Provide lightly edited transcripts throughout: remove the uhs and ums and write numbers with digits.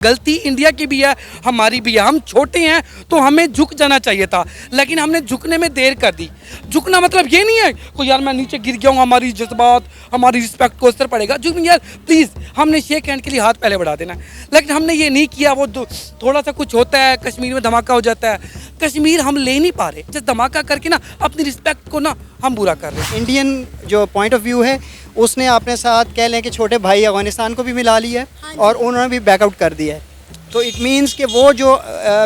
गलती इंडिया की भी है, हमारी भी है। हम छोटे हैं तो हमें झुक जाना चाहिए था, लेकिन हमने झुकने में देर कर दी। झुकना मतलब ये नहीं है को यार मैं नीचे गिर गया हूँ, हमारी जज्बात हमारी रिस्पेक्ट को असर पड़ेगा। झुक यार प्लीज़, हमने शेक हैंड के लिए हाथ पहले बढ़ा देना, लेकिन हमने ये नहीं किया। वो थोड़ा सा कुछ होता है, कश्मीर में धमाका हो जाता है, कश्मीर हम ले नहीं पा रहे। जब धमाका करके ना अपनी रिस्पेक्ट को ना हम बुरा कर रहे हैं। इंडियन जो पॉइंट ऑफ व्यू है उसने अपने साथ कह लें कि छोटे भाई अफगानिस्तान को भी मिला लिया है और उन्होंने भी बैकआउट कर दिया है। तो इट मीन्स कि वो जो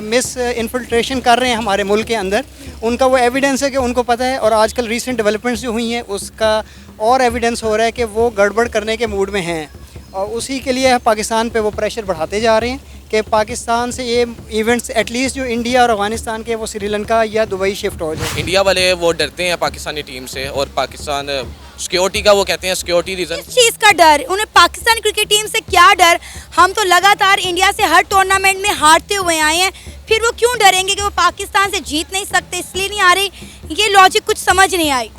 मिस इन्फिल्ट्रेशन कर रहे हैं हमारे मुल्क के अंदर, उनका वो एविडेंस है कि उनको पता है। और आजकल रीसेंट डेवलपमेंट्स जो हुई हैं उसका और एविडेंस हो रहा है कि वो गड़बड़ करने के मूड में हैं, और उसी के लिए पाकिस्तान पे वो प्रेशर बढ़ाते जा रहे हैं कि पाकिस्तान से ये इवेंट्स एटलीस्ट जो इंडिया और अफगानिस्तान के वो श्रीलंका या दुबई शिफ्ट हो जाए। इंडिया वाले वो डरते हैं पाकिस्तानी टीम से, और पाकिस्तान सिक्योरिटी का वो कहते हैं सिक्योरिटी रीज़न। किस चीज़ का डर? उन्हें पाकिस्तान क्रिकेट टीम से क्या डर? हम तो लगातार इंडिया से हर टूर्नामेंट में हारते हुए आए हैं, फिर वो क्यों डरेंगे कि वो पाकिस्तान से जीत नहीं सकते इसलिए नहीं आ रही? ये लॉजिक कुछ समझ नहीं आई।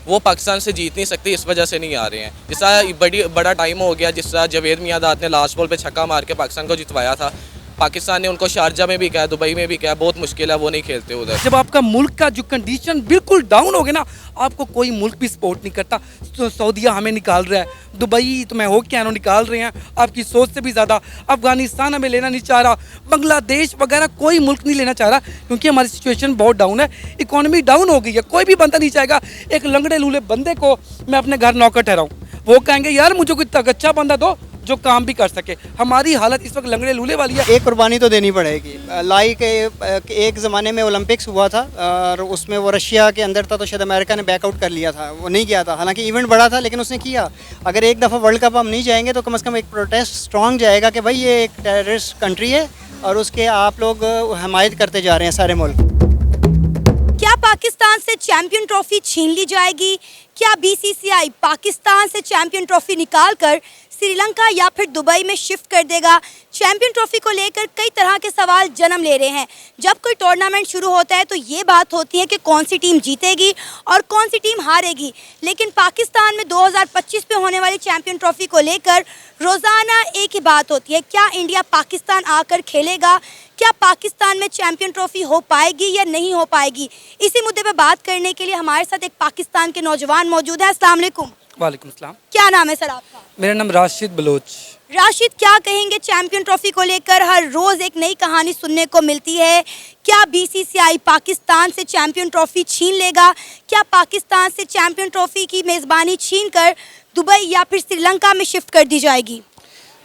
वो पाकिस्तान से जीत नहीं सकते इस वजह से नहीं आ रहे हैं। जिस तरह बड़ा टाइम हो गया, जिस तरह जावेद मियांदाद ने लास्ट बॉल पे छक्का मार के पाकिस्तान को जितवाया था, पाकिस्तान ने उनको शारजा में भी कहा, दुबई में भी कहा, बहुत मुश्किल है, वो नहीं खेलते उधर। जब आपका मुल्क का जो कंडीशन बिल्कुल डाउन हो गया ना, आपको कोई मुल्क भी सपोर्ट नहीं करता। तो सऊदीया हमें निकाल रहा है, दुबई तो मैं हो क्या निकाल रहे हैं आपकी सोच से भी ज़्यादा। अफगानिस्तान हमें लेना नहीं चाह रहा, बांग्लादेश वगैरह कोई मुल्क नहीं लेना चाह रहा, क्योंकि हमारी सिचुएशन बहुत डाउन है, इकोनॉमी डाउन हो गई है। कोई भी बंदा नहीं चाहेगा एक लंगड़े लूले बंदे को मैं अपने घर नौकर ठहराऊँ। वो कहेंगे यार मुझे कोई अच्छा बंदा दो जो काम भी कर सके। हमारी हालत इस वक्त लंगड़े लूले वाली है। एक कुर्बानी तो देनी पड़ेगी। लाइक एक ज़माने में ओलंपिक्स हुआ था और उसमें वो रशिया के अंदर था, तो शायद अमेरिका ने बैकआउट कर लिया था, वो नहीं किया था। हालांकि इवेंट बड़ा था लेकिन उसने किया। अगर एक दफ़ा वर्ल्ड कप हम नहीं जाएंगे तो कम से कम एक प्रोटेस्ट स्ट्रॉन्ग जाएगा कि भाई ये एक टेररिस्ट कंट्री है और उसके आप लोग हमायत करते जा रहे हैं सारे मुल्क। क्या पाकिस्तान से चैंपियन ट्रॉफी छीन ली जाएगी? क्या बीसीसीआई पाकिस्तान से चैंपियन ट्रॉफी निकालकर श्रीलंका या फिर दुबई में शिफ्ट कर देगा? चैंपियन ट्रॉफी को लेकर कई तरह के सवाल जन्म ले रहे हैं। जब कोई टूर्नामेंट शुरू होता है तो ये बात होती है कि कौन सी टीम जीतेगी और कौन सी टीम हारेगी, लेकिन पाकिस्तान में 2025 में होने वाली चैंपियन ट्रॉफी को लेकर रोज़ाना एक ही बात होती है, क्या इंडिया पाकिस्तान आकर खेलेगा? क्या पाकिस्तान में चैंपियन ट्रॉफी हो पाएगी या नहीं हो पाएगी? इसी मुद्दे पर बात करने के लिए हमारे साथ एक पाकिस्तान के नौजवान मौजूद है। अस्सलाम वालेकुम। वालेकुम सलाम। क्या नाम है सर आपका? मेरा नाम राशिद बलोच। राशिद, क्या कहेंगे चैंपियन ट्रॉफी को लेकर? हर रोज एक नई कहानी सुनने को मिलती है। क्या बीसीसीआई पाकिस्तान से चैंपियन ट्रॉफी छीन लेगा? क्या पाकिस्तान से चैंपियन ट्रॉफी की मेज़बानी छीन कर दुबई या फिर श्रीलंका में शिफ्ट कर दी जाएगी?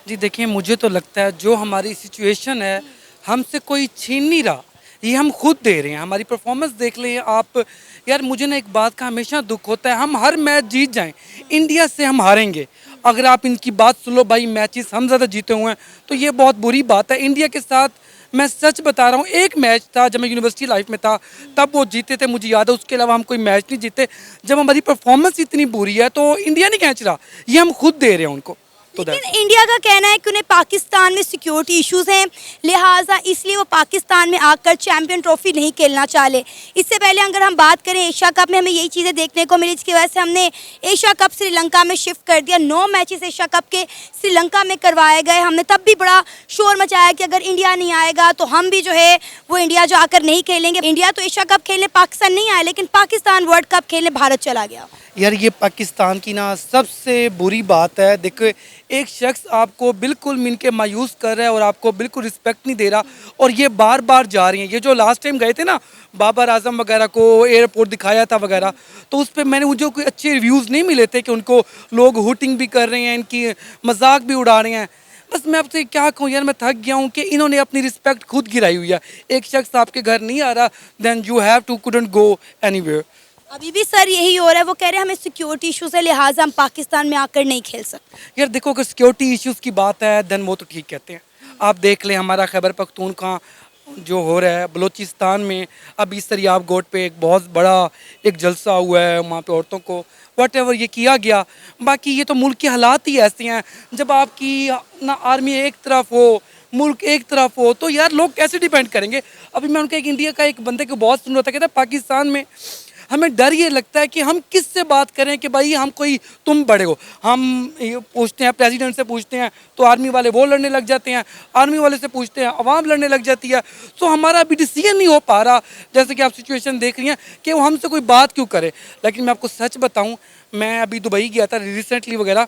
जी देखिए, मुझे तो लगता है जो हमारी सिचुएशन है हमसे कोई छीन नहीं रहा, ये हम खुद दे रहे हैं। हमारी परफॉर्मेंस देख लें आप यार। मुझे ना एक बात का हमेशा दुख होता है, हम हर मैच जीत जाएं, इंडिया से हम हारेंगे। अगर आप इनकी बात सुन लो, भाई मैचेस हम ज़्यादा जीते हुए हैं, तो ये बहुत बुरी बात है। इंडिया के साथ मैं सच बता रहा हूँ, एक मैच था जब मैं यूनिवर्सिटी लाइफ में था, तब वो जीते थे, मुझे याद है। उसके अलावा हम कोई मैच नहीं जीते। जब हमारी परफॉर्मेंस इतनी बुरी है तो इंडिया नहीं खींच रहा, ये हम खुद दे रहे हैं उनको। लेकिन इंडिया का कहना है कि उन्हें पाकिस्तान में सिक्योरिटी इश्यूज हैं, लिहाजा इसलिए वो पाकिस्तान में आकर चैंपियन ट्रॉफी नहीं खेलना चाहे। इससे पहले अगर हम बात करें एशिया कप में, हमें यही चीज़ें देखने को मिली, जिसकी वजह से हमने एशिया कप श्रीलंका में शिफ्ट कर दिया। 9 मैचेस एशिया कप के श्रीलंका में करवाए गए। हमने तब भी बड़ा शोर मचाया कि अगर इंडिया नहीं आएगा तो हम भी जो है वो इंडिया जो आकर नहीं खेलेंगे। इंडिया तो एशिया कप खेलने पाकिस्तान नहीं आया, लेकिन पाकिस्तान वर्ल्ड कप खेलने भारत चला गया। यार ये पाकिस्तान की ना सबसे बुरी बात है। देखो, एक शख्स आपको बिल्कुल मिन के मायूस कर रहा है और आपको बिल्कुल रिस्पेक्ट नहीं दे रहा, और ये बार बार जा रही हैं। ये जो लास्ट टाइम गए थे ना, बाबर आजम वगैरह को एयरपोर्ट दिखाया था वगैरह, तो उस पर मुझे कोई अच्छे रिव्यूज़ नहीं मिले थे कि उनको लोग हुटिंग भी कर रहे हैं, इनकी मजाक भी उड़ा रहे हैं। बस मैं आपसे क्या कहूँ यार, मैं थक गया हूँ कि इन्होंने अपनी रिस्पेक्ट खुद गिराई हुई है। एक शख्स आपके घर नहीं आ रहा, then you have to couldn't go anywhere. अभी भी सर यही हो रहा है, वो कह रहे हैं हमें सिक्योरिटी इश्यूज है, लिहाजा हम पाकिस्तान में आकर नहीं खेल सकते। यार देखो, अगर सिक्योरिटी इश्यूज़ की बात है देन वो तो ठीक कहते हैं। आप देख लें हमारा खैबर पख्तूनख्वा जो हो रहा है बलूचिस्तान में, अभी सरियाब गोट पे एक बहुत बड़ा एक जलसा हुआ है, वहाँ पे औरतों को वट एवर ये किया गया। बाकी ये तो मुल्क के हालात ही ऐसे हैं, जब आपकी ना आर्मी एक तरफ हो, मुल्क एक तरफ हो, तो यार लोग कैसे डिपेंड करेंगे। अभी मैं उनका एक इंडिया का एक बंदे को बहुत सुन रहा था, कहता पाकिस्तान में हमें डर ये लगता है कि हम किससे बात करें कि भाई हम कोई तुम बड़े हो। हम ये पूछते हैं प्रेसिडेंट से पूछते हैं तो आर्मी वाले वो लड़ने लग जाते हैं, आर्मी वाले से पूछते हैं अवाम लड़ने लग जाती है। तो हमारा अभी डिसीजन नहीं हो पा रहा, जैसे कि आप सिचुएशन देख रही हैं कि वो हमसे कोई बात क्यों करे। लेकिन मैं आपको सच बताऊं, मैं अभी दुबई गया था रिसेंटली वगैरह,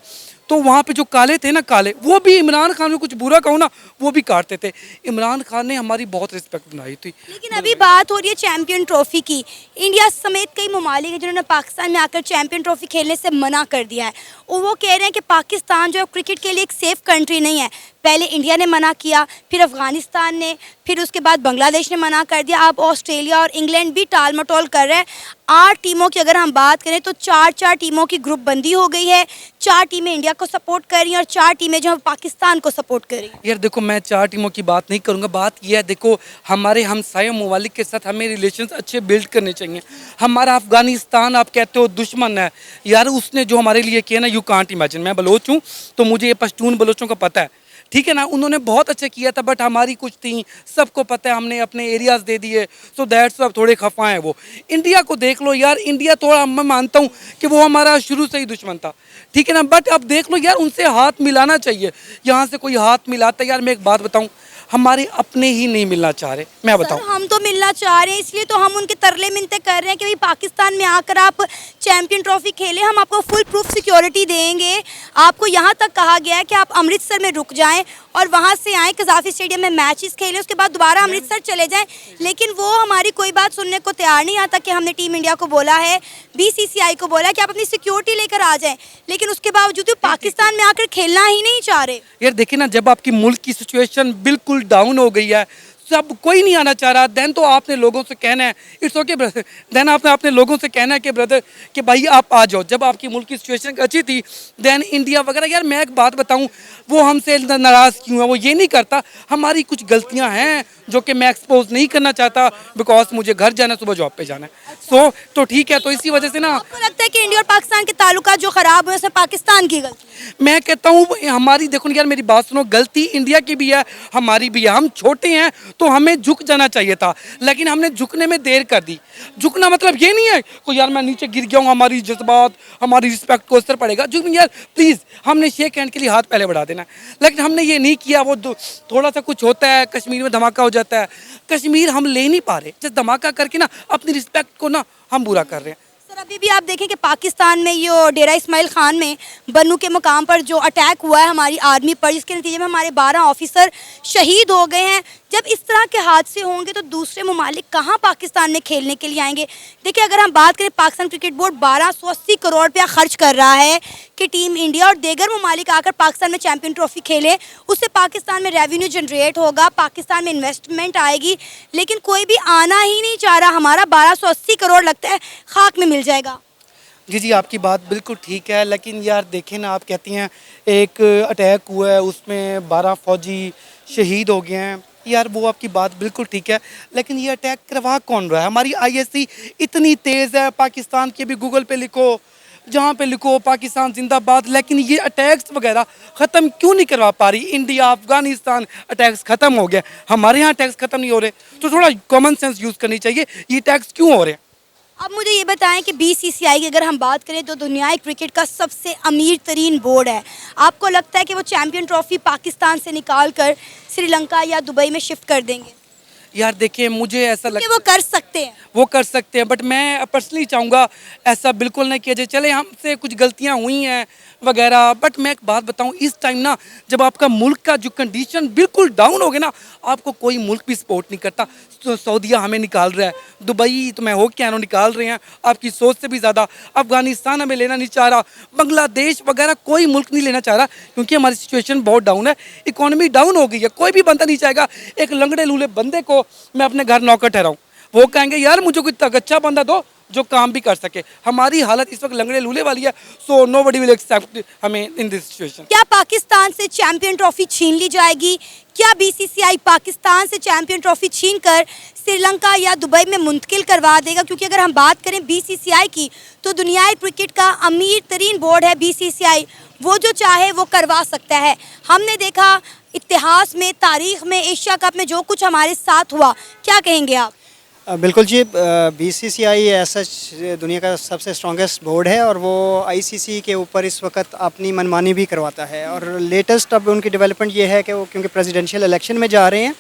तो वहाँ पे जो काले थे ना, काले, वो भी इमरान खान में कुछ बुरा कहूँ ना वो भी काटते थे। इमरान खान ने हमारी बहुत रिस्पेक्ट बनाई थी। लेकिन अभी बात हो रही है चैंपियन ट्रॉफी की। इंडिया समेत कई ममालिक हैं जिन्होंने पाकिस्तान में आकर चैंपियन ट्रॉफी खेलने से मना कर दिया है और वो कह रहे हैं कि पाकिस्तान जो है क्रिकेट के लिए एक सेफ कंट्री नहीं है। पहले इंडिया ने मना किया, फिर अफगानिस्तान ने, फिर उसके बाद बांग्लादेश ने मना कर दिया, अब ऑस्ट्रेलिया और इंग्लैंड भी टाल मटोल कर रहे हैं। 8 टीमों की अगर हम बात करें तो 4-4 टीमों की ग्रुप बंदी हो गई है। 4 टीमें इंडिया को सपोर्ट कर रही हैं और 4 टीमें जो है पाकिस्तान को सपोर्ट कर रही हैं। यार देखो, मैं 4 टीमों की बात नहीं करूंगा। बात यह है, देखो हमारे हमसाया ममालिक के साथ हमें रिलेशंस अच्छे बिल्ड करने चाहिए। हमारा अफगानिस्तान आप कहते हो दुश्मन है, यार उसने जो हमारे लिए किया ना, यू कांट इमेजिन। मैं बलोच हूँ तो मुझे ये पश्तून बलोचों का पता है, ठीक है ना, उन्होंने बहुत अच्छा किया था, बट हमारी कुछ थी, सबको पता है, हमने अपने एरियाज दे दिए, सो दैट्स अब थोड़े खफा हैं वो। इंडिया को देख लो यार, इंडिया थोड़ा, मैं मानता हूँ कि वो हमारा शुरू से ही दुश्मन था, ठीक है ना, बट अब देख लो यार, उनसे हाथ मिलाना चाहिए। यहाँ से कोई हाथ मिलाता है, यार मैं एक बात बताऊँ, हमारे अपने ही नहीं मिलना चाह रहे। मैं बताऊँ, हम तो मिलना चाह रहे हैं, इसलिए तो हम उनके तरले मिनते कर रहे हैं कि भाई पाकिस्तान में आकर आप चैंपियन ट्रॉफी खेलें, हम आपको फुल प्रूफ सिक्योरिटी देंगे। आपको यहाँ तक कहा गया है कि आप अमृतसर में रुक जाएं और वहाँ से आएँ, कज़ाफ़ी स्टेडियम में मैचेस खेलें, उसके बाद दोबारा अमृतसर चले जाएं। लेकिन वो हमारी कोई बात सुनने को तैयार नहीं। यहाँ तक कि हमने टीम इंडिया को बोला है, BCCI को बोला है कि आप अपनी सिक्योरिटी लेकर आ जाएं, लेकिन उसके बावजूद भी पाकिस्तान में आकर खेलना ही नहीं चाह रहे। यार देखिए ना, जब आपकी मुल्क की सिचुएशन बिल्कुल डाउन हो गई है, सब कोई नहीं आना चाह रहा, देन तो आपने लोगों से कहना है इट्स ओके ब्रदर, देन आपने अपने लोगों से कहना है कि ब्रदर कि भाई आप आ जाओ। जब आपकी मुल्क की सिचुएशन अच्छी थी, देन इंडिया वगैरह, यार मैं एक बात बताऊं, वो हमसे नाराज़ क्यों है, वो ये नहीं करता, हमारी कुछ गलतियां हैं जो कि मैं एक्सपोज नहीं करना चाहता, बिकॉज मुझे घर जाना, सुबह जॉब पे जाना है। सो तो ठीक है, तो इसी वजह से ना आपको लगता है कि इंडिया और पाकिस्तान के ताल्लुकात जो ख़राब हुए उसमें पाकिस्तान की गलती? मैं कहता हूँ हमारी, देखो यार मेरी बात सुनो, गलती इंडिया की भी है, हमारी भी है। हम छोटे हैं तो हमें झुक जाना चाहिए था, लेकिन हमने झुकने में देर कर दी। झुकना मतलब ये नहीं है कि यार मैं नीचे गिर गया हूँ, हमारी जज्बात, हमारी रिस्पेक्ट को असर पड़ेगा। झुक यार प्लीज़, हमने शेक हैंड के लिए हाथ पहले बढ़ा देना, लेकिन हमने ये नहीं किया। वो थोड़ा सा कुछ होता है, कश्मीर में धमाका हो जाता है, कश्मीर हम ले नहीं पा रहे, जब धमाका करके ना अपनी रिस्पेक्ट को ना हम बुरा कर रहे हैं। सर अभी भी आप देखें कि पाकिस्तान में ये डेरा इस्माइल खान में बन्नू के मुकाम पर जो अटैक हुआ है हमारी आर्मी पर, जिसके नतीजे में हमारे 12 ऑफिसर शहीद हो गए हैं। जब इस तरह के हादसे होंगे तो दूसरे ममालिक कहाँ पाकिस्तान में खेलने के लिए आएंगे? देखिए, अगर हम बात करें, पाकिस्तान क्रिकेट बोर्ड 1280 करोड़ रुपया खर्च कर रहा है कि टीम इंडिया और दीगर ममालिक आकर पाकिस्तान में चैंपियन ट्रॉफी खेले। उससे पाकिस्तान में रेवेन्यू जनरेट होगा, पाकिस्तान में इन्वेस्टमेंट आएगी, लेकिन कोई भी आना ही नहीं चाह रहा। हमारा 1280 करोड़ लगता है खाक में मिल जाएगा। जी, आपकी बात बिल्कुल ठीक है, लेकिन यार देखें ना, आप कहती हैं एक अटैक हुआ है, उसमें 12 फौजी शहीद हो गए हैं। यार वो आपकी बात बिल्कुल ठीक है, लेकिन ये अटैक करवा कौन रहा है? हमारी ISC इतनी तेज़ है, पाकिस्तान के भी गूगल पे लिखो, जहाँ पे लिखो पाकिस्तान जिंदाबाद, लेकिन ये अटैक्स वगैरह ख़त्म क्यों नहीं करवा पा रही? इंडिया, अफगानिस्तान अटैक्स ख़त्म हो गए, हमारे यहाँ अटैक्स ख़त्म नहीं हो रहे। तो थोड़ा कॉमन सेंस यूज़ करनी चाहिए, ये अटैक्स क्यों हो रहे हैं? अब मुझे ये बताएं कि BCCI की अगर हम बात करें तो दुनियाई क्रिकेट का सबसे अमीर तरीन बोर्ड है। आपको लगता है कि वो चैंपियन ट्रॉफी पाकिस्तान से निकाल कर श्रीलंका या दुबई में शिफ्ट कर देंगे? यार देखिए, मुझे ऐसा लगता है वो कर सकते हैं, वो कर सकते हैं, बट मैं पर्सनली चाहूँगा ऐसा बिल्कुल नहीं किया जाए। चले हमसे कुछ गलतियाँ हुई हैं वगैरह, बट मैं एक बात बताऊँ, इस टाइम ना जब आपका मुल्क का जो कंडीशन बिल्कुल डाउन हो गया ना, आपको कोई मुल्क भी सपोर्ट नहीं करता। तो सऊदीया हमें निकाल रहा है, दुबई तो मैं हो के आना निकाल रहे हैं, आपकी सोच से भी ज़्यादा। अफगानिस्तान हमें लेना नहीं चाह रहा, बांग्लादेश वगैरह कोई मुल्क नहीं लेना चाह रहा, क्योंकि हमारी सिचुएशन बहुत डाउन है, इकोनॉमी डाउन हो गई है। कोई भी बंदा नहीं चाहेगा एक लंगड़े लूले बंदे को मैं अपने घर नौकर ठहराऊँ। वो कहेंगे यार मुझे कोई अच्छा बंदा दो जो काम भी कर सके। हमारी हालत इस वक्त लंगड़े लूले वाली है, सो नोबडी विल एक्सेप्ट हमें इन दिस सिचुएशन। क्या पाकिस्तान से चैंपियन ट्रॉफी छीन ली जाएगी? क्या BCCI पाकिस्तान से चैंपियन ट्रॉफी छीन कर श्रीलंका या दुबई में मुंतकिल करवा देगा? क्योंकि अगर हम बात करें BCCI की तो दुनियाई क्रिकेट का अमीर तरीन बोर्ड है BCCI, वो जो चाहे वो करवा सकता है। हमने देखा इतिहास में, तारीख में, एशिया कप में जो कुछ हमारे साथ हुआ, क्या कहेंगे आप? बिल्कुल जी, बीसीसीआई ऐसा दुनिया का सबसे स्ट्रॉन्गेस्ट बोर्ड है और वो आईसीसी के ऊपर इस वक्त अपनी मनमानी भी करवाता है। और लेटेस्ट अब उनकी डेवलपमेंट ये है कि वो क्योंकि प्रेसिडेंशियल इलेक्शन में जा रहे हैं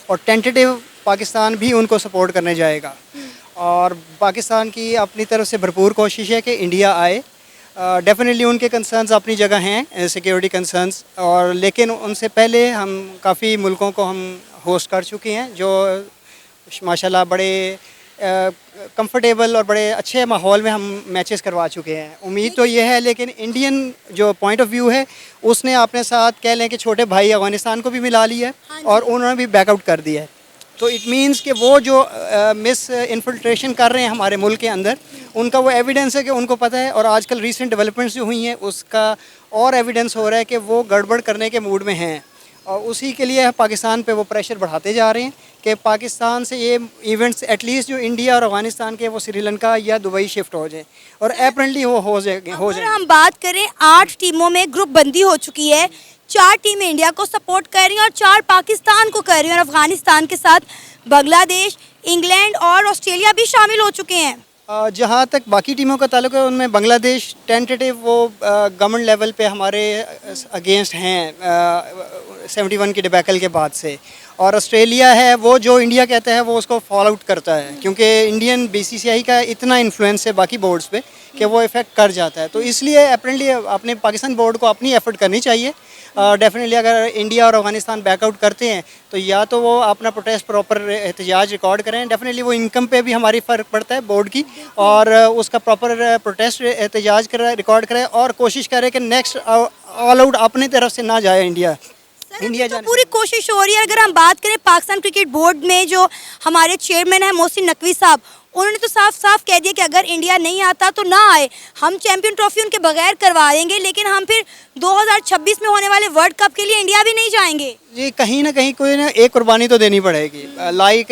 और टेंटेटिव पाकिस्तान भी उनको सपोर्ट करने जाएगा और पाकिस्तान की अपनी तरफ से भरपूर कोशिश है कि इंडिया आए। डेफिनेटली उनके कंसर्न्स अपनी जगह हैं, सिक्योरिटी कंसर्न्स, और लेकिन उनसे पहले हम काफ़ी मुल्कों को हम होस्ट कर चुके हैं जो माशाल्लाह बड़े कंफर्टेबल और बड़े अच्छे माहौल में हम मैचेस करवा चुके हैं। उम्मीद तो ये है, लेकिन इंडियन जो पॉइंट ऑफ व्यू है उसने अपने साथ कह लें कि छोटे भाई अफगानिस्तान को भी मिला लिया है और उन्होंने भी बैकआउट कर दिया है। तो इट मीन्स कि वो जो मिस इन्फिल्ट्रेशन कर रहे हैं हमारे मुल्क के अंदर, उनका वो एविडेंस है कि उनको पता है। और आजकल रिसेंट डेवलपमेंट्स जो हुई हैं उसका और एविडेंस हो रहा है कि वो गड़बड़ करने के मूड में हैं और उसी के लिए पाकिस्तान पे वो प्रेशर बढ़ाते जा रहे हैं कि पाकिस्तान से ये इवेंट्स एटलीस्ट जो इंडिया और अफगानिस्तान के वो श्रीलंका या दुबई शिफ्ट हो जाए और अप्रैंटली वो हो जाएंगे। अगर हम बात करें 8 टीमों में ग्रुप बंदी हो चुकी है, 4 टीमें इंडिया को सपोर्ट कर रही हैं और 4 पाकिस्तान को कर रही हैं और अफगानिस्तान के साथ बांग्लादेश, इंग्लैंड और ऑस्ट्रेलिया भी शामिल हो चुके हैं। जहाँ तक बाकी टीमों का ताल्लुक है उनमें बांग्लादेश टेंटेटिव वो गवर्नमेंट लेवल पे हमारे अगेंस्ट हैं 71 की डिबैकल के बाद से, और ऑस्ट्रेलिया है वो जो इंडिया कहता है वो उसको फॉल आउट करता है क्योंकि इंडियन बीसीसीआई का इतना इन्फ्लुएंस है बाकी बोर्ड्स पे कि वो इफ़ेक्ट कर जाता है। तो इसलिए अपेरेंटली अपने पाकिस्तान बोर्ड को अपनी एफर्ट करनी चाहिए। डेफिनेटली अगर इंडिया और अफगानिस्तान बैकआउट करते हैं तो या तो वो अपना प्रोटेस्ट प्रॉपर एहतजाज रिकॉर्ड करें, डेफिनेटली वो इनकम पे भी हमारी फ़र्क पड़ता है बोर्ड की, और उसका प्रॉपर प्रोटेस्ट एहतजाज करें, रिकॉर्ड करें और कोशिश करें कि नेक्स्ट ऑल आउट अपनी तरफ से ना जाए इंडिया तो पूरी कोशिश हो रही है। अगर हम बात करें पाकिस्तान क्रिकेट बोर्ड में जो हमारे चेयरमैन हैं मोहसिन नकवी साहब, उन्होंने तो साफ साफ कह दिया कि अगर इंडिया नहीं आता तो ना आए, हम चैंपियन ट्रॉफी उनके बगैर करवा देंगे, लेकिन हम फिर 2026 में होने वाले वर्ल्ड कप के लिए इंडिया भी नहीं जाएंगे। जी, कहीं ना कहीं कोई ना एक कुर्बानी तो देनी पड़ेगी। लाइक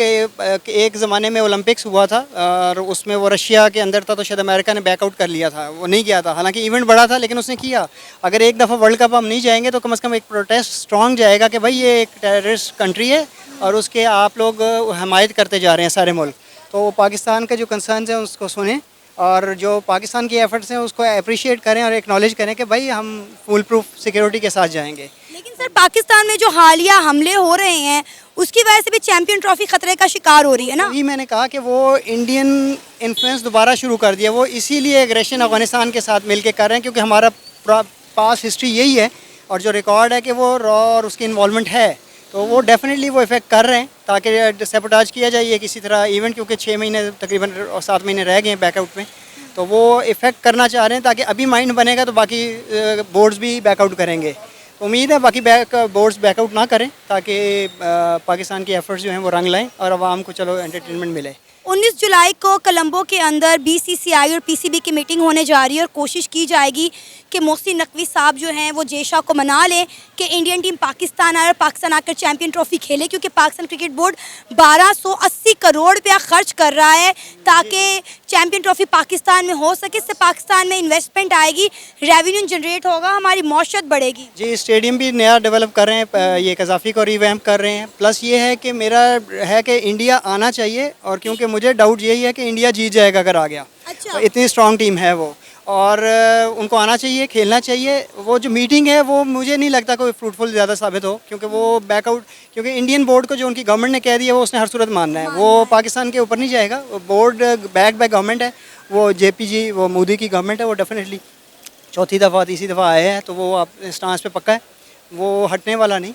एक ज़माने में ओलंपिक्स हुआ था और उसमें वो रशिया के अंदर था तो शायद अमेरिका ने बैकआउट कर लिया था, वो नहीं किया था, हालांकि इवेंट बड़ा था लेकिन उसने किया। अगर एक दफ़ा वर्ल्ड कप हम नहीं जाएंगे तो कम से कम एक प्रोटेस्ट स्ट्रॉन्ग जाएगा कि भाई ये एक टेररिस्ट कंट्री है और उसके आप लोग हमायत करते जा रहे हैं सारे मुल्क। तो पाकिस्तान के जो कंसर्न्स हैं उसको सुने और जो पाकिस्तान की एफर्ट्स हैं उसको अप्रिशिएट करें और एक्नॉलेज करें कि भाई हम फुल प्रूफ सिक्योरिटी के साथ जाएंगे। लेकिन सर पाकिस्तान में जो हालिया हमले हो रहे हैं उसकी वजह से भी चैंपियन ट्रॉफी खतरे का शिकार हो रही है ना। वही मैंने कहा कि वो इंडियन इन्फ्लुएंस दोबारा शुरू कर दिया, वो इसीलिए एग्रेशन अफगानिस्तान के साथ मिलके कर रहे हैं क्योंकि हमारा पास हिस्ट्री यही है और जो रिकॉर्ड है कि वो रॉ और उसकी इन्वॉल्वमेंट है, तो वो डेफिनेटली वो इफेक्ट कर रहे हैं ताकि सेबोटाज किया जाए ये किसी तरह इवेंट, क्योंकि 6 महीने तकरीबन 7 महीने रह गए हैं बैकआउट में, तो वो इफेक्ट करना चाह रहे हैं ताकि अभी माइंड बनेगा तो बाकी बोर्ड्स भी बैकआउट करेंगे। उम्मीद है बाकी बोर्ड्स बैकआउट ना करें ताकि पाकिस्तान की एफर्ट्स जो हैं वो रंग लाएं और आवाम को चलो एंटरटेनमेंट मिले। 19 जुलाई को कोलंबो के अंदर बीसीसीआई और पीसीबी की मीटिंग होने जा रही है और कोशिश की जाएगी कि मोहसिन नकवी साहब जो हैं वो जेशा को मना लें कि इंडियन टीम पाकिस्तान आए और पाकिस्तान आकर चैंपियन ट्रॉफी खेले, क्योंकि पाकिस्तान क्रिकेट बोर्ड 1280 करोड़ रुपया खर्च कर रहा है ताकि चैंपियन ट्रॉफी पाकिस्तान में हो सके। इससे पाकिस्तान में इन्वेस्टमेंट आएगी, रेवेन्यू जनरेट होगा, हमारी मौशत बढ़ेगी। जी, स्टेडियम भी नया डेवलप कर रहे हैं, ये कजाफी को रिवैम्प कर रहे हैं। प्लस ये है कि मेरा है कि इंडिया आना चाहिए और क्योंकि मुझे डाउट यही है कि इंडिया जीत जाएगा अगर आ गया। अच्छा। तो इतनी स्ट्रॉन्ग टीम है वो और उनको आना चाहिए, खेलना चाहिए। वो जो मीटिंग है वो मुझे नहीं लगता कोई फ्रूटफुल ज़्यादा साबित हो क्योंकि वो बैकआउट, क्योंकि इंडियन बोर्ड को जो उनकी गवर्नमेंट ने कह दिया वो उसने हर सूरत मानना है, वो पाकिस्तान के ऊपर नहीं जाएगा। वो बोर्ड बैक गवर्नमेंट है, वो जेपीजी वो मोदी की गवर्नमेंट है, वो डेफिनेटली चौथी दफ़ा तीसरी दफ़ा आए हैं तो वो अपने स्टांस पे पक्का है, वो हटने वाला नहीं।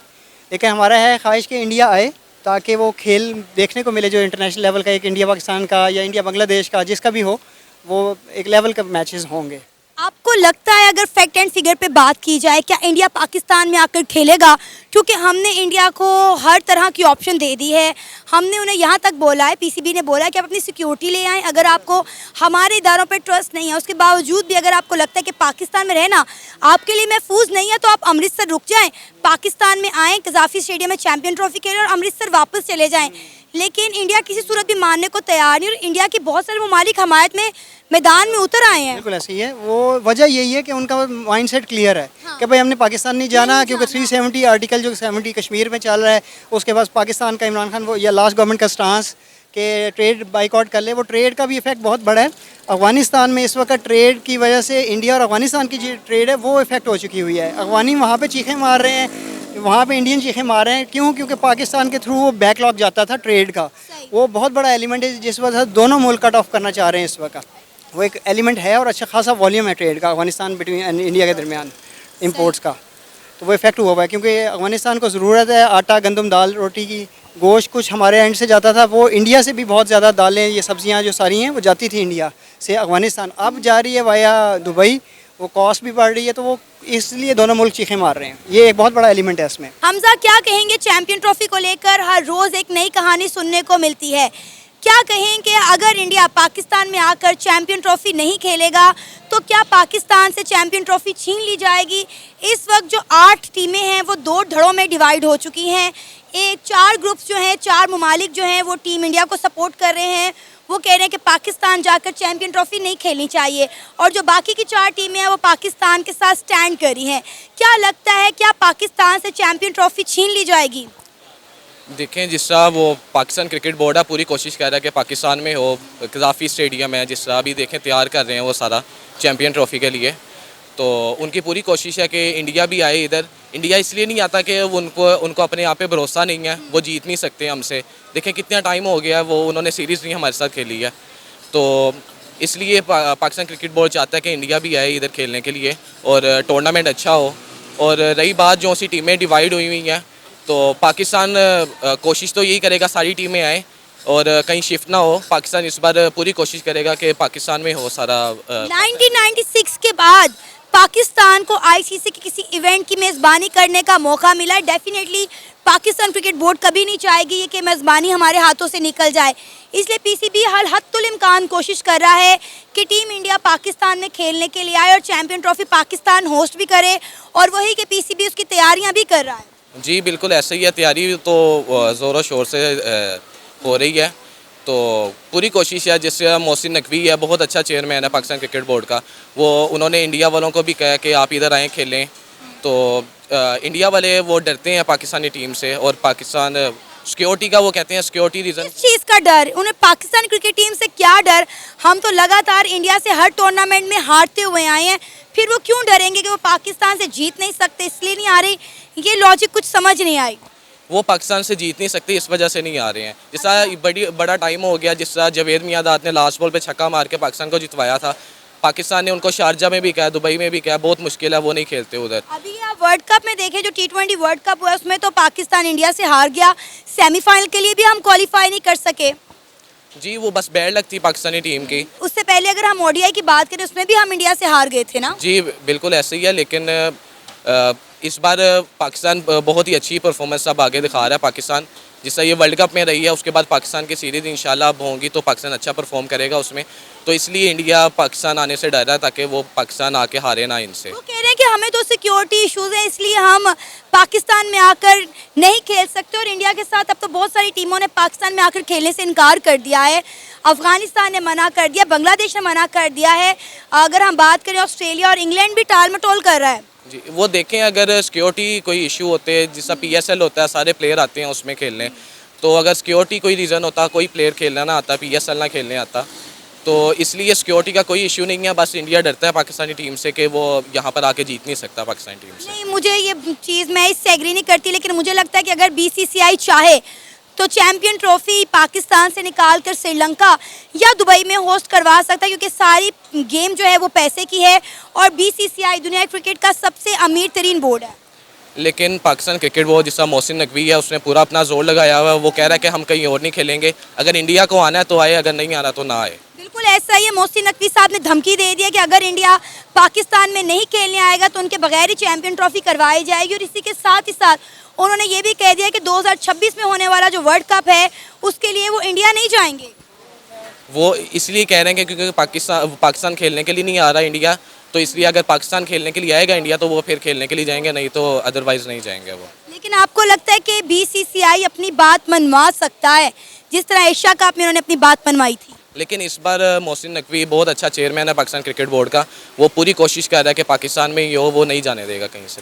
लेकिन हमारा है ख्वाहिश कि इंडिया आए ताकि वो खेल देखने को मिले जो इंटरनेशनल लेवल का, एक इंडिया पाकिस्तान का या इंडिया बांग्लादेश का, जिसका भी हो, वो एक लेवल का मैचेस होंगे। आपको लगता है अगर फैक्ट एंड फिगर पे बात की जाए क्या इंडिया पाकिस्तान में आकर खेलेगा? क्योंकि हमने इंडिया को हर तरह की ऑप्शन दे दी है, हमने उन्हें यहाँ तक बोला है, पीसीबी ने बोला है कि आप अपनी सिक्योरिटी ले आएँ। अगर आपको हमारे इदारों पर ट्रस्ट नहीं है, उसके बावजूद भी अगर आपको लगता है कि पाकिस्तान में रहना आपके लिए महफूज नहीं है, तो आप अमृतसर रुक जाएँ, पाकिस्तान में आएँ, कजाफी स्टेडियम में चैंपियन ट्रॉफी खेलें और अमृतसर वापस चले जाएँ। लेकिन इंडिया किसी सूरत भी मानने को तैयार नहीं और इंडिया के बहुत सारे ममालिक हमायत में मैदान में उतर आए हैं। बिल्कुल ऐसे ही है, वो वजह यही है कि उनका माइंडसेट क्लियर है कि भाई हमने पाकिस्तान नहीं जाना, क्योंकि 370 आर्टिकल जो 70 कश्मीर में चल रहा है, उसके बाद पाकिस्तान का इमरान खान वो या लास्ट गवर्नमेंट का स्टांस कि ट्रेड बाइकआउट कर ले, वो ट्रेड का भी इफ़ेक्ट बहुत बड़ा है। अफ़गानिस्तान में इस वक्त ट्रेड की वजह से इंडिया और अफ़गानिस्तान की जो ट्रेड है वो इफ़ेक्ट हो चुकी हुई है। अफ़गानी वहाँ पे चीखें मार रहे हैं, वहाँ पे इंडियन चीखें मार रहे हैं। क्यों? क्योंकि पाकिस्तान के थ्रू वो बैकलॉग जाता था ट्रेड का, वो बहुत बड़ा एलिमेंट है जिस वजह से दोनों मुल्क कट ऑफ करना चाह रहे हैं इस वक्त। वो एक एलिमेंट है और अच्छा खासा वॉल्यूम है ट्रेड का अफ़गानिस्तान बिटवीन इंडिया के दरमियान इंपोर्ट्स का, तो वो इफेक्ट हुआ है। क्योंकि अफ़गानिस्तान को ज़रूरत है आटा, गंदम, दाल, रोटी की। गोश्त कुछ हमारे एंड से जाता था, वो इंडिया से भी बहुत ज़्यादा दालें, ये सब्जियां जो सारी हैं वो जाती थी इंडिया से अफ़गानिस्तान, अब जा रही है वाया दुबई। वो कॉस्ट भी बढ़ रही है, तो वो इसलिए दोनों मुल्क चीखें मार रहे हैं। ये एक बहुत बड़ा एलिमेंट है इसमें। हमजा, क्या कहेंगे चैंपियन ट्रॉफी को लेकर हर रोज़ एक नई कहानी सुनने को मिलती है। क्या कहेंगे अगर इंडिया पाकिस्तान में आकर चैंपियन ट्रॉफी नहीं खेलेगा तो क्या पाकिस्तान से चैंपियन ट्रॉफी छीन ली जाएगी? इस वक्त जो 8 टीमें हैं वो 2 धड़ों में डिवाइड हो चुकी हैं। 4 ग्रुप्स जो हैं, 4 ममालिक जो हैं वो टीम इंडिया को सपोर्ट कर रहे हैं। वो कह रहे हैं कि पाकिस्तान जाकर चैंपियन ट्रॉफी नहीं खेलनी चाहिए, और जो बाकी की 4 टीमें हैं वो पाकिस्तान के साथ स्टैंड कर रही हैं। क्या लगता है, क्या पाकिस्तान से चैंपियन ट्रॉफी छीन ली जाएगी? देखें, जिस तरह वो पाकिस्तान क्रिकेट बोर्ड है पूरी कोशिश कर रहा है कि पाकिस्तान में हो, काफ़ी स्टेडियम है जिस तरह अभी देखें तैयार कर रहे हैं वो सारा चैंपियन ट्रॉफी के लिए। तो उनकी पूरी कोशिश है कि इंडिया भी आए इधर। इंडिया इसलिए नहीं आता कि उनको अपने यहाँ पे भरोसा नहीं है, वो जीत नहीं सकते हमसे। देखें कितना टाइम हो गया है, वो उन्होंने सीरीज़ नहीं हमारे साथ खेली है। तो इसलिए पाकिस्तान क्रिकेट बोर्ड चाहता है कि इंडिया भी आए इधर खेलने के लिए और टूर्नामेंट अच्छा हो। और रही बात जो सी टीमें डिवाइड हुई हुई हैं, तो पाकिस्तान कोशिश तो यही करेगा सारी टीमें आए और कहीं शिफ्ट ना हो। पाकिस्तान इस बार पूरी कोशिश करेगा कि पाकिस्तान में हो सारा। 1996 के बाद पाकिस्तान को आईसीसी के किसी इवेंट की मेज़बानी करने का मौका मिला है। डेफिनेटली पाकिस्तान क्रिकेट बोर्ड कभी नहीं चाहेगी ये कि मेज़बानी हमारे हाथों से निकल जाए, इसलिए पीसीबी हर हद्दुल इम्कान कोशिश कर रहा है कि टीम इंडिया पाकिस्तान में खेलने के लिए आए और चैंपियन ट्रॉफी पाकिस्तान होस्ट भी करे, और वही कि पीसीबी उसकी तैयारियाँ भी कर रहा है। जी बिल्कुल ऐसे ही है, तैयारी तो ज़ोरों शोर से हो रही है। तो पूरी कोशिश है। जिससे मोहसिन नकवी है, बहुत अच्छा चेयरमैन है पाकिस्तान क्रिकेट बोर्ड का, वो उन्होंने इंडिया वालों को भी कहा कि आप इधर आएँ खेलें। तो इंडिया वाले वो डरते हैं पाकिस्तानी टीम से, और पाकिस्तान सिक्योरिटी का वो कहते हैं सिक्योरिटी रीज़न। किस चीज़ का डर? उन्हें पाकिस्तान क्रिकेट टीम से क्या डर? हम तो लगातार इंडिया से हर टूर्नामेंट में हारते हुए आए हैं, फिर वो क्यों डरेंगे कि वो पाकिस्तान से जीत नहीं सकते इसलिए नहीं आ रही? ये लॉजिक कुछ समझ नहीं आई। वो पाकिस्तान से जीत नहीं सकते इस वजह से नहीं आ रहे हैं। जिस तरह बड़ा टाइम हो गया, जिस तरह जावेद मियांदाद ने लास्ट बॉल पे छक्का मार के पाकिस्तान को जितवाया था, पाकिस्तान ने उनको शारजा में भी कहा, दुबई में भी कहा, बहुत मुश्किल है, वो नहीं खेलते उधर। अभी आप वर्ल्ड कप में देखें, जो T20 वर्ल्ड कप हुआ उसमें तो पाकिस्तान इंडिया से हार गया, सेमीफाइनल के लिए भी हम क्वालिफाई नहीं कर सके। जी वो बस बैड लक थी पाकिस्तानी टीम की। उससे पहले अगर हम ओडीआई की बात करें उसमें भी हम इंडिया से हार गए थे ना। जी बिल्कुल ऐसे ही है, लेकिन इस बार पाकिस्तान बहुत ही अच्छी परफॉर्मेंस अब आगे दिखा रहा है पाकिस्तान। जिस तरह ये वर्ल्ड कप में रही है, उसके बाद पाकिस्तान की सीरीज़ इंशाल्लाह अब होंगी तो पाकिस्तान अच्छा परफॉर्म करेगा उसमें। तो इसलिए इंडिया पाकिस्तान आने से डर रहा है ताकि वो पाकिस्तान आके हारे ना इनसे। वो कह रहे हैं कि हमें तो सिक्योरिटी इश्यूज़ हैं इसलिए हम पाकिस्तान में आकर नहीं खेल सकते, और इंडिया के साथ अब तो बहुत सारी टीमों ने पाकिस्तान में आकर खेलने से इनकार कर दिया है। अफगानिस्तान ने मना कर दिया, बांग्लादेश ने मना कर दिया है। अगर हम बात करें ऑस्ट्रेलिया और इंग्लैंड भी टाल मटोल कर रहा है। जी वो देखें, अगर सिक्योरिटी कोई इशू होते हैं, जिसका PSL होता है, सारे प्लेयर आते हैं उसमें खेलने, तो अगर सिक्योरिटी कोई रीज़न होता, कोई प्लेयर खेलना ना आता, PSL ना खेलने आता, तो इसलिए सिक्योरिटी का कोई इशू नहीं है। बस इंडिया डरता है पाकिस्तानी टीम से कि वो यहाँ पर आके जीत नहीं सकता पाकिस्तानी टीम से। नहीं, मुझे ये चीज़, मैं इससे एग्री नहीं करती, लेकिन मुझे लगता है कि अगर BCCI चाहे तो चैंपियन ट्रॉफी पाकिस्तान से निकाल कर श्रीलंका या दुबई में होस्ट करवा सकता है, क्योंकि सारी गेम जो है वो पैसे की है, और BCCI दुनिया क्रिकेट का सबसे अमीर तरीन बोर्ड है। लेकिन पाकिस्तान क्रिकेट बोर्ड, जिसका मोहसिन नकवी है, उसने पूरा अपना जोर लगाया हुआ है। वो कह रहा है कि हम कहीं और नहीं खेलेंगे, अगर इंडिया को आना है तो आए, अगर नहीं आना तो ना आए। बिल्कुल ऐसा ही है। मोहसिन नकवी साहब ने धमकी दे दी है कि अगर इंडिया पाकिस्तान में नहीं खेलने आएगा तो उनके बगैर ही चैंपियन ट्रॉफी करवाई जाएगी, और इसी के साथ ही साथ उन्होंने ये भी कह दिया कि 2026 में होने वाला जो वर्ल्ड कप है उसके लिए वो इंडिया नहीं जाएंगे। वो इसलिए कह रहे हैं कि क्योंकि पाकिस्तान खेलने के लिए नहीं आ रहा इंडिया, तो इसलिए अगर पाकिस्तान खेलने के लिए आएगा इंडिया तो वो फिर खेलने के लिए जाएंगे, नहीं तो अदरवाइज़ नहीं जाएंगे वो। लेकिन आपको लगता है कि BCCI अपनी बात मनवा सकता है, जिस तरह एशिया कप में उन्होंने अपनी बात मनवाई थी? लेकिन इस बार मोहसिन नकवी बहुत अच्छा चेयरमैन है पाकिस्तान क्रिकेट बोर्ड का, वो पूरी कोशिश कर रहा है कि पाकिस्तान में ही हो, वो नहीं जाने देगा कहीं से भी।